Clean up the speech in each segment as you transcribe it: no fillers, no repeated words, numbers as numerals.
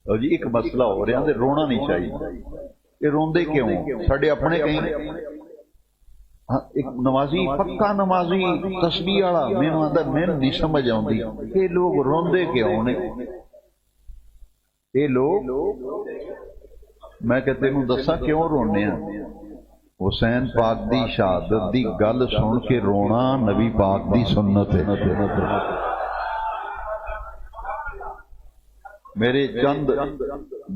اور جی ایک مسئلہ ہو رہا ہے، رونا نہیں چاہیے. یہ روندے کیوں؟ ساڈے اپنے کہیں ایک نمازی پکا نمازی تسبیح والا مینوں آندا مینوں نہیں سمجھ آندی یہ لوگ روندے کیوں نے. یہ لوگ میں کہ تینوں دساں کیوں رونے ہیں. حسین پاک دی شہادت دی گل سن کے رونا نبی پاک دی سنت ہے. میرے چند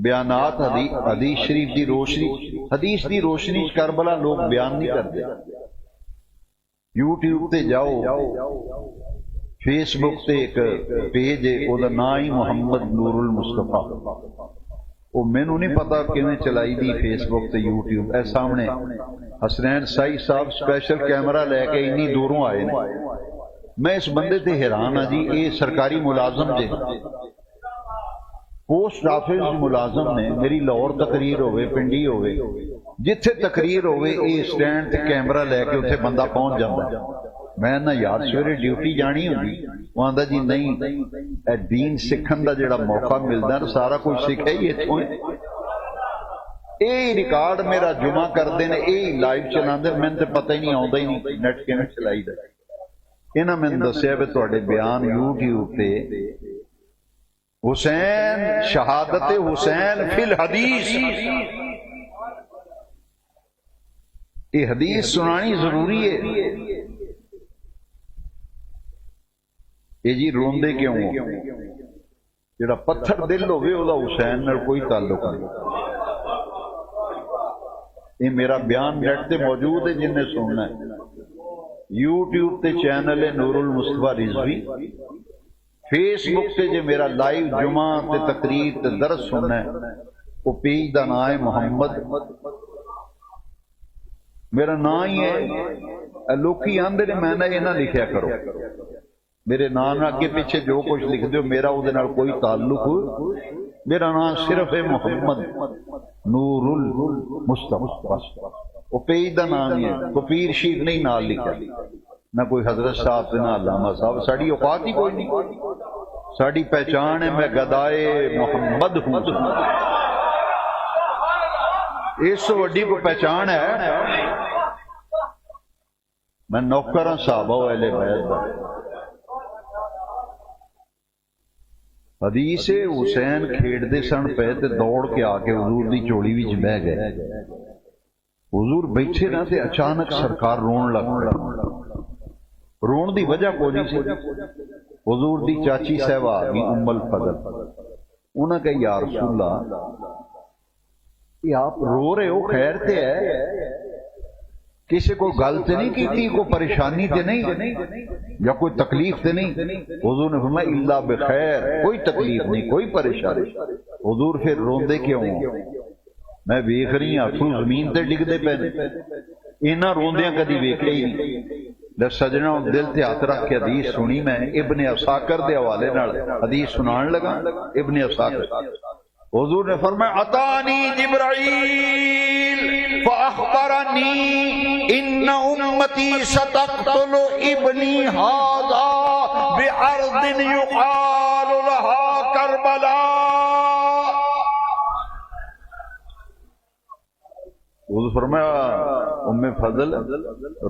بیانات حدیث شریف دی روشنی، حدیث دی روشنی کربلا لوگ بیان نہیں کرتے. یوٹیوب تے جاؤ، فیس بک تے ایک پیج ہے وہ نام ہی محمد نور المصطفیٰ. وہ مینوں نہیں پتا کیویں چلائی دی فیس بک تے یوٹیوب. اے سامنے حسنین سائی صاحب سپیشل کیمرہ لے کے انی دوروں آئے نے. میں اس بندے تے حیران ہاں جی. یہ سرکاری ملازم جے، پوسٹ آفس ملازم نے. میری لاہور تقریر ہوئے، پنڈی ہوئے، جتھے تقریر ہوئے یہ سٹینڈ تے کیمرہ لے کے اتنے بندہ پہنچ جاتا. میں نہ یار سویرے ڈیوٹی جانی ہوگی. وہ آندا جی نہیں، اے دین سکھن دا جڑا موقع ملتا ہے سارا کچھ سکھا ہی اتوں. یہ ریکارڈ میرا جمع کرتے ہیں، یہ لائیو چلا. مجھے تو پتہ ہی نہیں آتا ہی نہیں نیٹ کیویں چلائی دا. انہاں میں دسیا بھی تواڈے بیان یوٹیوب تے حسین شہادت حسین فی الحدیث، یہ حدیث سنانی ضروری ہے. یہ جی روندے کیوں ہو؟ جڑا پتھر دل ہوئے وہ حسین نال کوئی تعلق نہیں. یہ میرا بیان نیٹ تے موجود ہے، جن نے سننا ہے. یوٹیوب تے چینل ہے نور المصطفیٰ رضوی. فیس بک تے جے میرا لائیو جمعہ تے تقریر تے درس سننا ہے، وہ پیج دا نام ہے محمد. میرا نام ہی ہے. لوکی آندے نے میں نہ یہ نہ لکھیا کرو. میرے نام اگے پیچھے جو کچھ لکھ دیو میرا وہ نال کوئی تعلق. میرا نام صرف ہے محمد نور المصطفیٰ. وہ پیج دا نام ہی ہے. کوئی پیر شیر نہیں نال لکھا، نہ کوئی حضرت صاحب نہ علامہ صاحب. ساڑی اوقات ہی کوئی نہیں. ساڑی پہچان ہے میں گدائے محمد ہوں. اس وڈی کو پہچان ہے میں نوکراں صحابہ و اہل بیت دا. حدیث حسین کھیڑ سن پے تے دوڑ کے آ کے حضور دی چولی وچ بہ گئے. حضور بیٹھے نہ تے اچانک سرکار رون لگ پڑے. رون دی وجہ کوئی نہیں سی. حضور دی چاچی صاحبہ بھی ام الفضل، انہاں کہا یا رسول اللہ یہ آپ رو رہے ہو خیر تے ہے؟ کسی کو گل تے نہیں کیتی، کوئی پریشانی تے نہیں یا کوئی تکلیف تے نہیں؟ حضور نے فرمایا الا بخیر، کوئی تکلیف نہیں کوئی پریشانی. حضور پھر روندے کیوں؟ میں ویکھ رہی ہوں اتھرو زمین تے ڈگدے پے نے. انہاں روندیاں کدی ویکھے ہی نہیں. سجنا دل تے ہاتھ رکھ کے حدیث سنی. میں ابن عساکر دے حوالے نال حدیث سنان لگا. ابن عساکر حضور نے فرمایا اتانی جبرائیل فاخبرنی ان امتی ستقتل ابنی ھذا بارض یقال لها کربلا. حضور فرمایا ام فضل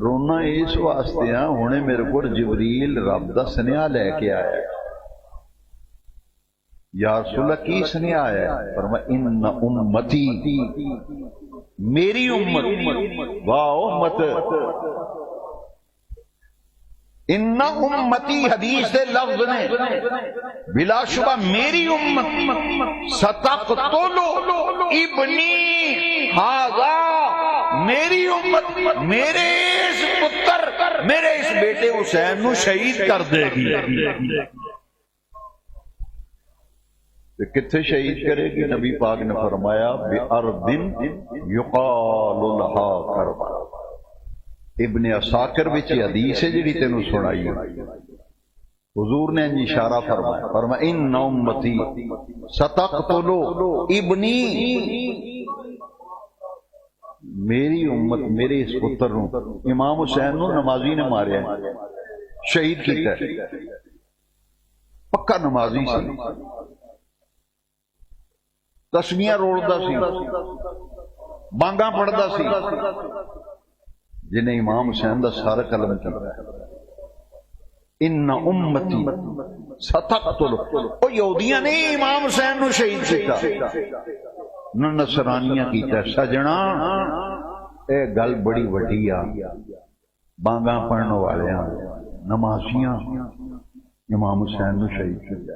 رونا اس واسطے ہاں ہونے میرے کو جبریل رب دا سنیا لے کے آیا. یا رسول اللہ کی سنیا آیا؟ فرمایا ان امتی، میری امت. واہ امت، ان امتی حدیث دے لفظ نے بلا شبہ میری امت ستقتل ابنی ھذا، میری امت میرے اس پتر میرے اس بیٹے حسین نو شہید کر دے گی. کتنے شہید کرے گی؟ نبی پاک نے فرمایا بِأَرْضٍ يُقَالُ لَهَا کربلا. ابن عساکر وچ حدیث ہے جڑی تینوں سنائی. حضور نے اشارہ فرمایا، فرمایا ان امتی ستقتل ابنی، میری امت میرے اس پتر نو، امام حسین نو نمازی نے ماریا شہید کیتا ہے. پکا نمازی سی. ਤਸਬੀਹਾਂ ਰੋਲਦਾ ਸੀ, ਬਾਂਗਾਂ ਪੜਦਾ ਸੀ, ਜਿਨੇ ਇਮਾਮ ਹੁਸੈਨ ਦਾ ਸਾਰਾ ਕਲਮ ਚੱਲਦਾ ਇਨ ਉਮਤੀ ਸਤਕਤਲ। ਉਹ ਯਹੂਦੀਆਂ ਨੇ ਇਮਾਮ ਹੁਸੈਨ ਨੂੰ ਸ਼ਹੀਦ ਕੀਤਾ, ਨਸਰਾਨੀਆਂ ਕੀਤਾ। ਸਜਣਾ ਇਹ ਗੱਲ ਬੜੀ ਵੱਡੀ ਆ, ਬਾਂਗਾਂ ਪੜਨ ਵਾਲਿਆਂ ਨਮਾਜ਼ੀਆਂ ਇਮਾਮ ਹੁਸੈਨ ਨੂੰ ਸ਼ਹੀਦ ਕੀਤਾ।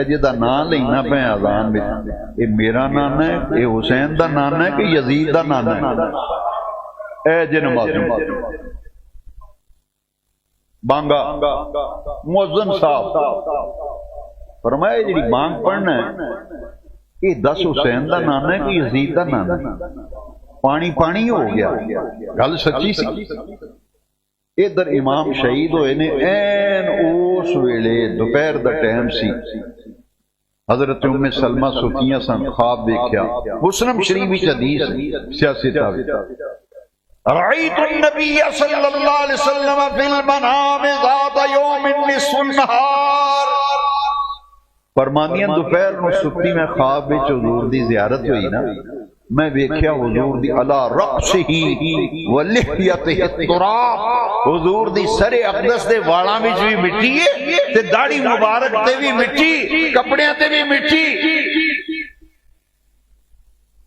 جہاں نام لینا پہ اذان میں، یہ میرا نانا ہے، یہ حسین دا نانا ہے کہ یزید دا نانا ہے؟ اے جے نمازی بانگا مؤذن صاحب فرمایا جی بانگ پڑھنا ہے، یہ دس حسین دا نانا ہے کہ یزید دا نانا ہے؟ پانی پانی ہو گیا، گل سچی سی۔ ادھر امام شہید ہوئے نے این اس ویلے دوپہر دا ٹائم سی، حضرت ام سلمہ سوتیاں سن، خواب دیکھیا، مسلم شریف وچ حدیث سیاسی تاوی رأيت النبي صلى الله عليه وسلم في المنام ذات يوم نصف النهار، فرمانیاں دوپہر نو ستی میں خواب وچ حضور دی زیارت ہوئی نا، میں ویکھیا حضور دی علی رأسہ ولحیتہ التراب، حضور دی سر اقدس دے والاں وچ بھی مٹی ہے تے داڑھی مبارک تے بھی مٹی، کپڑیاں تے بھی مٹی،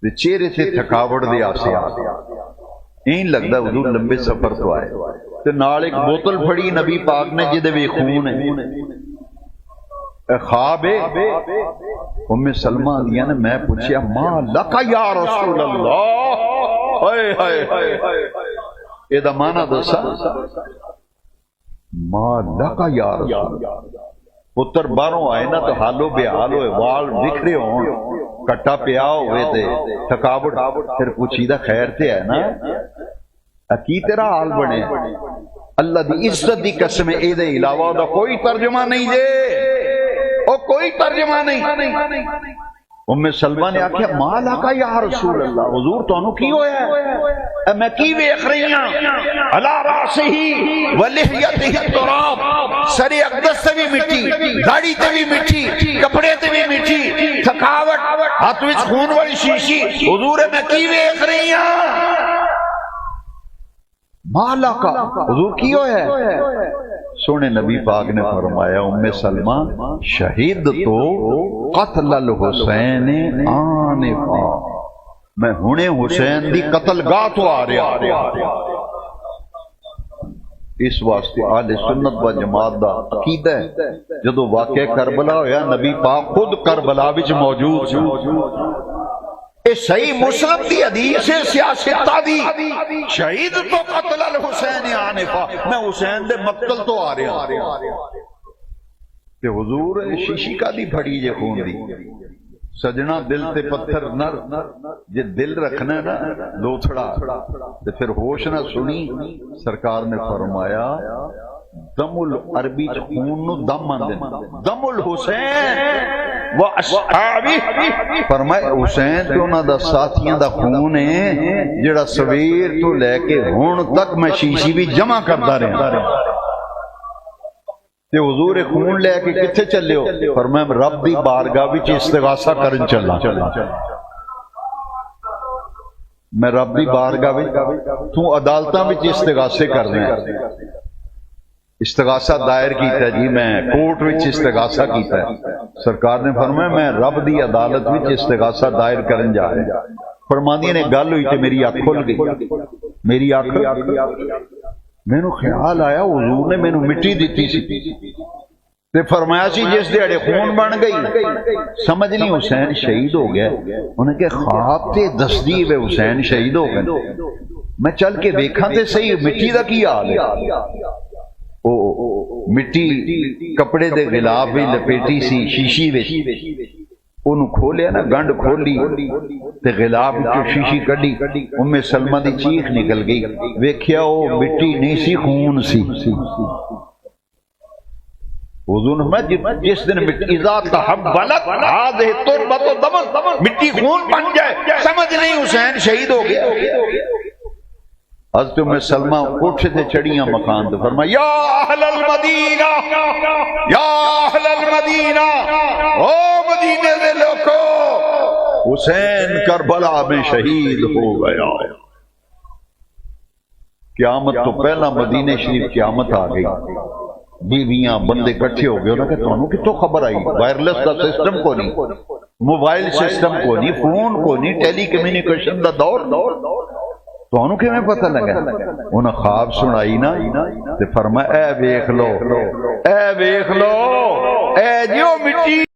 تے چہرے تے تھکاوٹ دے آسے این لگدا حضور لمبے سفر تو آئے، تے نال ایک بوتل پھڑی نبی پاک نے جدے وی خون ہے، خواب ہے۔ ام سلمہ دیا نے میں پوچھیا ما لکا یا رسول اللہ، ہائے ہائے اے دا معنی دسا، ما لکا یا رسول اللہ، پتر باہروں آئے نا تو حالو بے حال ہوئے، وال بکھرے ہون، کٹا پیا ہوئے تھے، تھکاوٹ، پھر پوچھی دا خیر تے ہے نا، کی تیرا حال بنے؟ اللہ دی عزت دی قسم اے دے علاوہ دا کوئی ترجمہ نہیں دے، اور کوئی ترجمہ نہیں۔ ام سلمہ نے آکھیا مالا کا یا رسول اللہ، حضور تانوں کی ہویا ہے؟ میں کی ویکھ رہی ہاں علی راسہ ولحیتہ التراب، سر اقدس تے بھی مٹی، داڑھی تے بھی مٹی، کپڑے تے بھی مٹی، تھکاوٹ، ہاتھ وچ خون والی شیشی، حضور میں کی ویکھ رہی ہاں؟ مالا کا حضور کی ہویا ہے؟ سونے نبی پاک نے فرمایا ام سلمہ شہید تو قتل الحسین آنفا، میں ہنے حسین دی قتل گاہ تو آ رہا۔ اس واسطے اہل سنت و جماعت دا عقیدہ ہے جدو واقعہ کربلا ہویا نبی پاک خود کربلا وچ موجود سی، اے صحیح مسلم دی حدیث ہے سیاستہ دی، شہید تو قتل الحسین آنفا، میں حسین دے مقتل تو آ رہا۔ کہ حضور شیشی کا دی پھڑی جے خون دی، سجنا دل تے پتھر نہ جے دل رکھنا ہے نا دو تھڑا تے پھر ہوش نہ سنی، سرکار نے فرمایا دم العربی خون نو دم آندے، دم الحسین و اصحابی، فرمائے حسین تے انہاں دا ساتھیاں دا خون ہے جڑا سویر تو لے کے ہن تک میں شیشی بھی جمع کردا رہا۔ تے حضور خون لے کے کتھے چلے ہو؟ فرمایا رب دی بارگاہ وچ استغاثہ کرن چلا، میں رب دی بارگاہ وچ تو عدالتاں وچ استغاثے کرنے، استغاثہ دائر کیتا جی، میں کورٹ وچ استغاثہ کیتا ہے، سرکار نے فرمایا میں رب دی عدالت وچ استغاثہ دائر کرن جا رہا۔ فرماندی نے گل ہوئی تے میری آنکھ کھل گئی، میری آنکھ، مینوں خیال آیا حضور نے مینوں مٹی دیتی سی تے فرمایا سی جس دیہڑے خون بن گئی، سمجھ نہیں حسین شہید ہو گیا، انہیں کہ خواب تے دسدی وے حسین شہید ہو گئے، میں چل کے دیکھاں تے صحیح مٹی دا کی حال ہے۔ مٹی کپڑے دے غلاف بھی لپیٹی سی شیشی وچ، انہوں کھولیا نا، گنڈ کھولی تے غلاف جو شیشی کڈی، ام سلمہ دی چیخ نکل گئی، ویکھیا او مٹی نہیں سی خون سی۔ حضور نے جس دن مٹی اذا تحولت هذه التربة دم، مٹی خون بن جائے، سمجھ نہیں حسین شہید ہو گیا۔ حضرت ام سلمہ کوٹھے تے چڑھیاں مکان تے فرمایا یا اہل المدینہ، یا اہل المدینہ، او مدینے دے لوگو، حسین کربلا میں شہید ہو گیا۔ قیامت تو پہلا مدینے شریف قیامت آ گئی، بیویاں بندے کٹھے ہو گئے، انہوں نے کہا تانوں کتوں خبر آئی؟ وائرلیس دا سسٹم کو نہیں، موبائل سسٹم کو نہیں، فون کو نہیں، ٹیلی کمیونیکیشن دا دور، تو انہوں کے میں پتہ لگا؟ انہوں خواب سنائی نا تے فرمایا اے ویکھ لو، اے ویکھ لو، اے جو مٹی